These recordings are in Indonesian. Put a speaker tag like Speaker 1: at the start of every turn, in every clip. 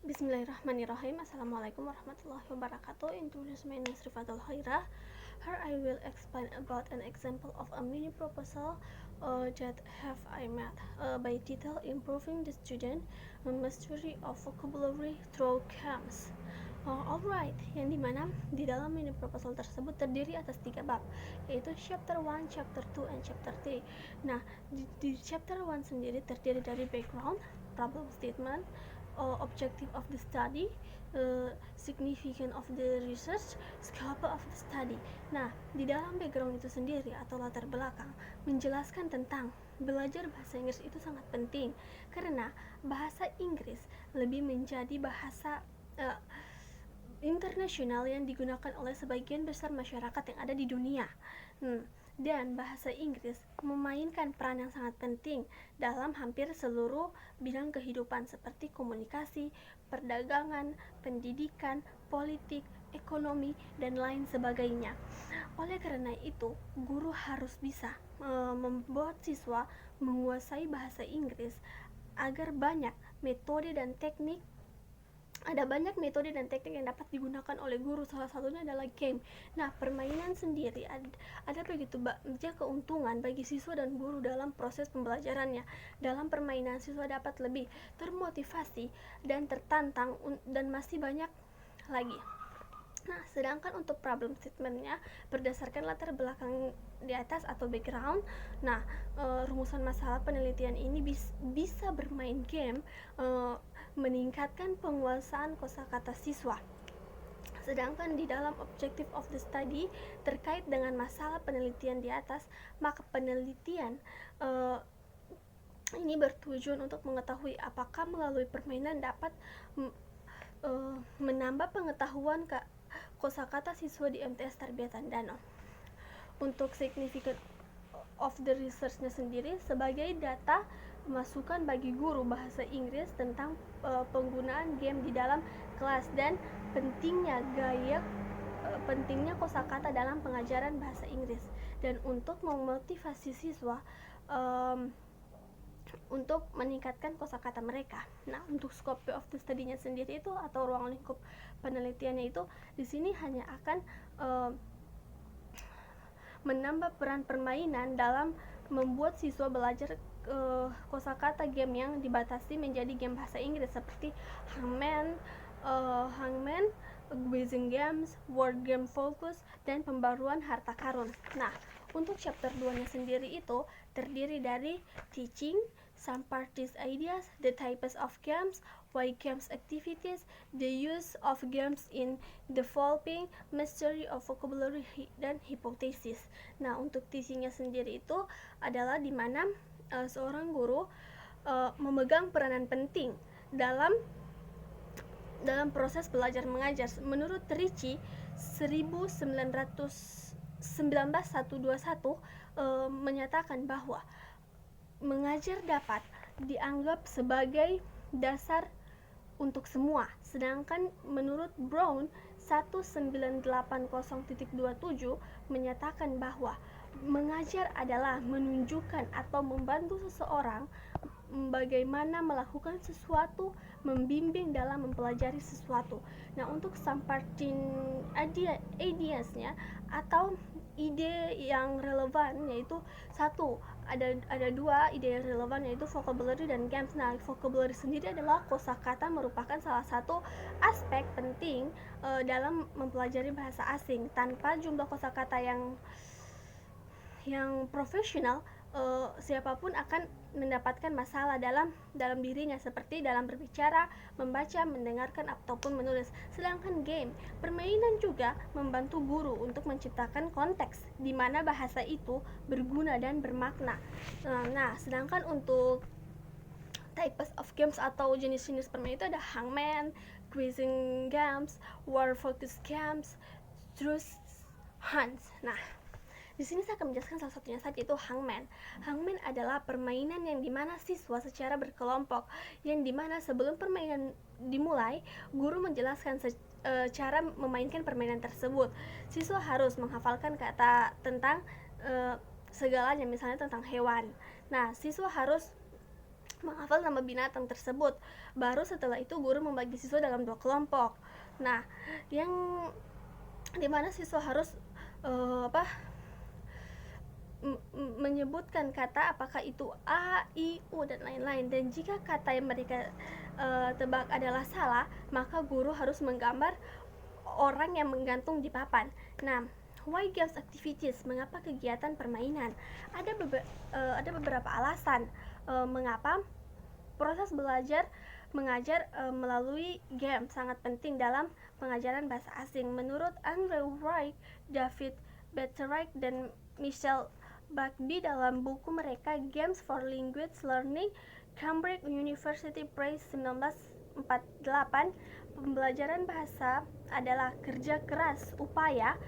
Speaker 1: Bismillahirrahmanirrahim. Assalamualaikum warahmatullahi wabarakatuh. Introduce my name is Rifatul Khairah. Here I will explain about an example of a mini proposal that have I made by title Improving the Student Mastery of Vocabulary Through Games. Alright, yang dimana di dalam mini proposal tersebut terdiri atas 3 bab, yaitu chapter 1, chapter 2, and chapter 3. Nah, di chapter 1 sendiri terdiri dari background, problem statement, objective of the study, significance of the research, scope of the study. Nah, di dalam background itu sendiri atau latar belakang menjelaskan tentang belajar bahasa Inggris itu sangat penting karena bahasa Inggris lebih menjadi bahasa internasional yang digunakan oleh sebagian besar masyarakat yang ada di dunia. Dan bahasa Inggris memainkan peran yang sangat penting dalam hampir seluruh bidang kehidupan seperti komunikasi, perdagangan, pendidikan, politik, ekonomi, dan lain sebagainya. Oleh karena itu, guru harus bisa membuat siswa menguasai bahasa Inggris agar ada banyak metode dan teknik yang dapat digunakan oleh guru. Salah satunya adalah game. Nah, permainan sendiri ada begitu banyak keuntungan bagi siswa dan guru dalam proses pembelajarannya. Dalam permainan, siswa dapat lebih termotivasi dan tertantang dan masih banyak lagi. Nah, sedangkan untuk problem statementnya berdasarkan latar belakang di atas atau background. Nah, rumusan masalah penelitian ini bisa bermain game, meningkatkan penguasaan kosakata siswa. Sedangkan di dalam objective of the study terkait dengan masalah penelitian di atas, maka penelitian ini bertujuan untuk mengetahui apakah melalui permainan dapat menambah pengetahuan kosakata siswa di MTS Tarbiyatan Danau. Untuk significance of the research-nya sendiri sebagai data masukan bagi guru bahasa Inggris tentang penggunaan game di dalam kelas dan pentingnya kosakata dalam pengajaran bahasa Inggris, dan untuk memotivasi siswa untuk meningkatkan kosakata mereka. Nah, untuk scope of the study-nya sendiri itu atau ruang lingkup penelitiannya itu di sini hanya akan menambah peran permainan dalam membuat siswa belajar kosakata game yang dibatasi menjadi game bahasa Inggris seperti hangman, quizzing games, word game focus, dan pembaruan harta karun. Nah, untuk chapter 2-nya sendiri itu terdiri dari teaching, some practice ideas, the types of games, why games activities, the use of games in developing mastery of vocabulary, dan hypothesis. Nah, untuk teaching-nya sendiri itu adalah di mana seorang guru memegang peranan penting dalam proses belajar mengajar. Menurut Ricci 1921 menyatakan bahwa mengajar dapat dianggap sebagai dasar untuk semua. Sedangkan menurut Brown 1980.27 menyatakan bahwa mengajar adalah menunjukkan atau membantu seseorang bagaimana melakukan sesuatu, membimbing dalam mempelajari sesuatu. Nah, untuk sampartin ideasnya atau ide yang relevan, yaitu ada dua ide yang relevan, yaitu vocabulary dan games. Nah, vocabulary sendiri adalah kosakata, merupakan salah satu aspek penting dalam mempelajari bahasa asing. Tanpa jumlah kosakata yang profesional, siapapun akan mendapatkan masalah dalam dirinya, seperti dalam berbicara, membaca, mendengarkan, ataupun menulis. Sedangkan game, permainan juga membantu guru untuk menciptakan konteks di mana bahasa itu berguna dan bermakna. Nah, sedangkan untuk types of games atau jenis-jenis permainan itu ada hangman, quizzing games, war focus games, truth hunts. Nah, di sini saya akan menjelaskan salah satunya saja, yaitu hangman. Hangman adalah permainan yang dimana siswa secara berkelompok, yang dimana sebelum permainan dimulai, guru menjelaskan cara memainkan permainan tersebut. Siswa harus menghafalkan kata tentang segalanya, misalnya tentang hewan. Nah, siswa harus menghafal nama binatang tersebut. Baru setelah itu guru membagi siswa dalam 2 kelompok. Nah, yang dimana siswa harus menyebutkan kata, apakah itu A, I, U, dan lain-lain. Dan jika kata yang mereka tebak adalah salah, maka guru harus menggambar orang yang menggantung di papan. Nah, why games activities? Mengapa kegiatan permainan? Ada beberapa alasan mengapa proses belajar mengajar melalui game sangat penting dalam pengajaran bahasa asing. Menurut Andrew Wright, David Betterick, dan Michelle Bagby dalam buku mereka Games for Language Learning, Cambridge University Press 1948, pembelajaran bahasa adalah kerja keras, upaya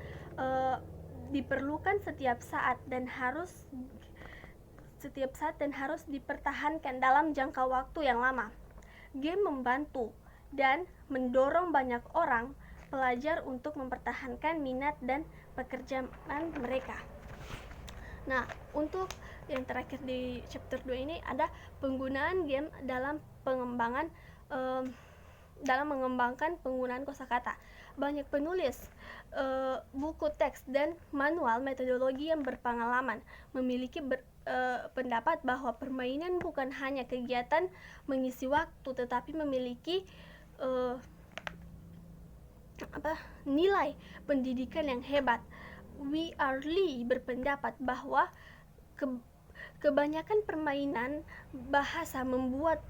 Speaker 1: diperlukan setiap saat dan harus dipertahankan dalam jangka waktu yang lama. Game membantu dan mendorong banyak orang pelajar untuk mempertahankan minat dan pekerjaan mereka. Nah, untuk yang terakhir di chapter 2 ini ada penggunaan game dalam mengembangkan penggunaan kosakata. Banyak penulis buku teks dan manual metodologi yang berpengalaman memiliki pendapat bahwa permainan bukan hanya kegiatan mengisi waktu, tetapi memiliki nilai pendidikan yang hebat. W.R. Lee berpendapat bahwa kebanyakan permainan bahasa membuat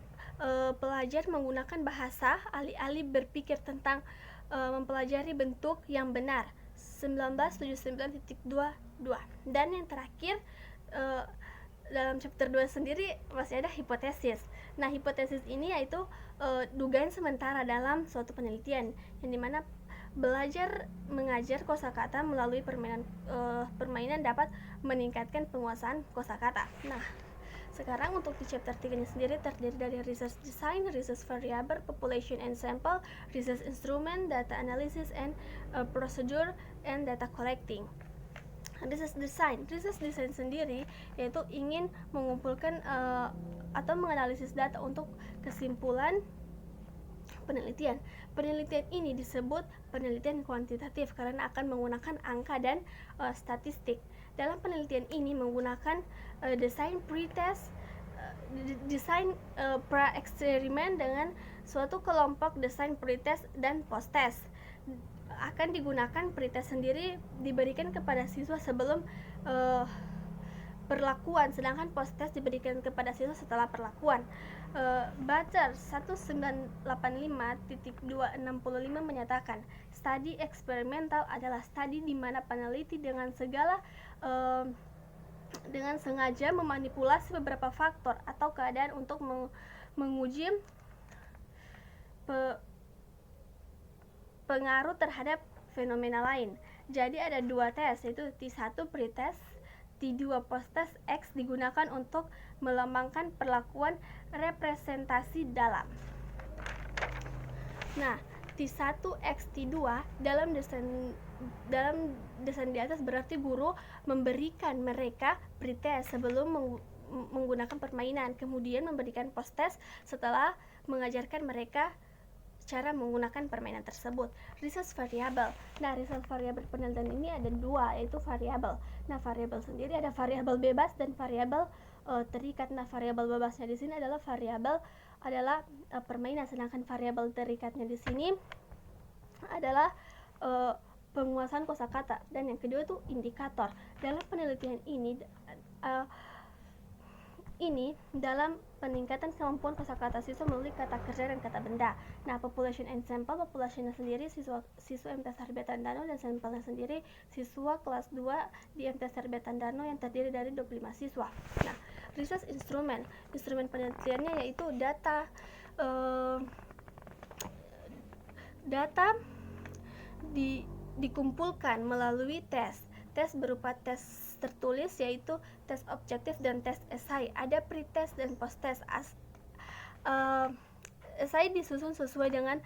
Speaker 1: pelajar menggunakan bahasa alih-alih berpikir tentang mempelajari bentuk yang benar. 1979.22. Dan yang terakhir dalam chapter 2 sendiri masih ada hipotesis. Nah, hipotesis ini yaitu dugaan sementara dalam suatu penelitian yang dimana belajar mengajar kosakata melalui permainan dapat meningkatkan penguasaan kosakata. Nah, sekarang untuk di chapter 3 sendiri terdiri dari research design, research variable, population and sample, research instrument, data analysis and procedure, and data collecting. Research design sendiri yaitu ingin mengumpulkan atau menganalisis data untuk kesimpulan penelitian. Penelitian ini disebut penelitian kuantitatif karena akan menggunakan angka dan statistik. Dalam penelitian ini menggunakan desain pretest, desain pra-eksperimen dengan suatu kelompok desain pretest dan post-test. Akan digunakan pretest sendiri diberikan kepada siswa sebelum perlakuan, sedangkan post-test diberikan kepada siswa setelah perlakuan. Butler 1985.265 menyatakan studi eksperimental adalah studi di mana peneliti dengan sengaja memanipulasi beberapa faktor atau keadaan untuk menguji pengaruh terhadap fenomena lain. Jadi ada 2 tes, yaitu T1 pretest, T2 post-test. X digunakan untuk melambangkan perlakuan representasi dalam. Nah, T1 X T2 dalam desain di atas berarti guru memberikan mereka pretest sebelum menggunakan permainan, kemudian memberikan post-test setelah mengajarkan mereka cara menggunakan permainan tersebut. Research variable. Nah, research variable penelitian ini ada 2, yaitu variabel. Nah, variabel sendiri ada variabel bebas dan variabel terikat. Nah, variabel bebasnya di sini adalah permainan, sedangkan variabel terikatnya di sini adalah penguasaan kosakata. Dan yang kedua itu indikator. Dalam penelitian ini dalam peningkatan kemampuan kosakata siswa melalui kata kerja dan kata benda. Nah, population and sample, populationnya sendiri siswa MT Sarjana Dano dan sampelnya sendiri siswa kelas 2 di MT Sarjana Dano yang terdiri dari 25 siswa. Nah, research instrument penelitiannya yaitu data dikumpulkan melalui tes berupa tes tertulis yaitu tes objektif dan tes esai. Ada pretest dan posttest. Esai disusun sesuai dengan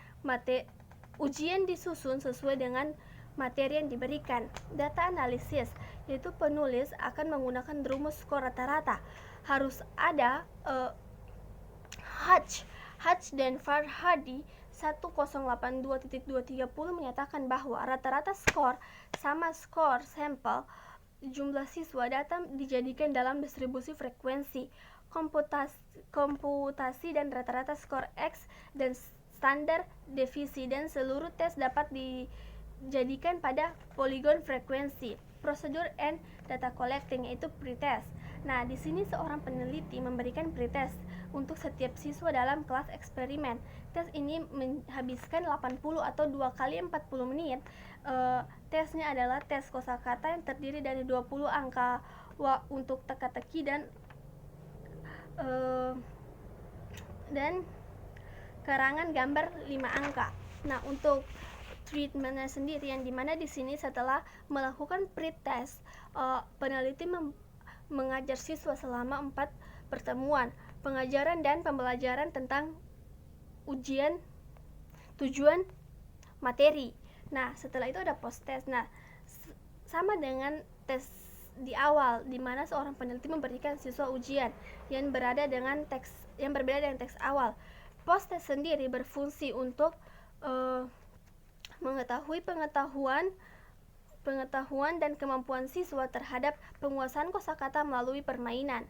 Speaker 1: ujian disusun sesuai dengan materi yang diberikan. Data analisis yaitu penulis akan menggunakan rumus skor rata-rata. Harus ada Hatch dan Farhadi 1082.230 menyatakan bahwa rata-rata skor sama skor sampel jumlah siswa datang dijadikan dalam distribusi frekuensi komputasi dan rata-rata skor X dan standar deviasi, dan seluruh tes dapat dijadikan pada poligon frekuensi. Prosedur and data collecting, yaitu pretest. Nah, di sini seorang peneliti memberikan pretest untuk setiap siswa dalam kelas eksperimen. Tes ini menghabiskan 80 atau 2 kali 40 menit. Tesnya adalah tes kosakata yang terdiri dari 20 angka untuk teka-teki dan karangan gambar 5 angka. Nah, untuk treatmentnya sendiri, yang dimana di sini setelah melakukan pretest, peneliti mengajar siswa selama 4 pertemuan pengajaran dan pembelajaran tentang ujian tujuan materi. Nah, setelah itu ada post test. Nah, sama dengan tes di awal, di mana seorang peneliti memberikan siswa ujian yang berbeda dengan teks awal. Post test sendiri berfungsi untuk mengetahui pengetahuan dan kemampuan siswa terhadap penguasaan kosakata melalui permainan.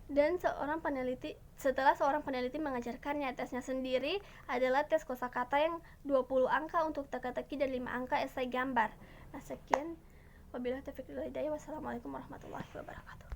Speaker 1: Dan setelah seorang peneliti mengajarkannya, tesnya sendiri adalah tes kosakata yang 20 angka untuk teka-teki dan 5 angka esai gambar. Nah, sekian. Wabillahi taufiq wal hidayah. Wassalamualaikum warahmatullahi wabarakatuh.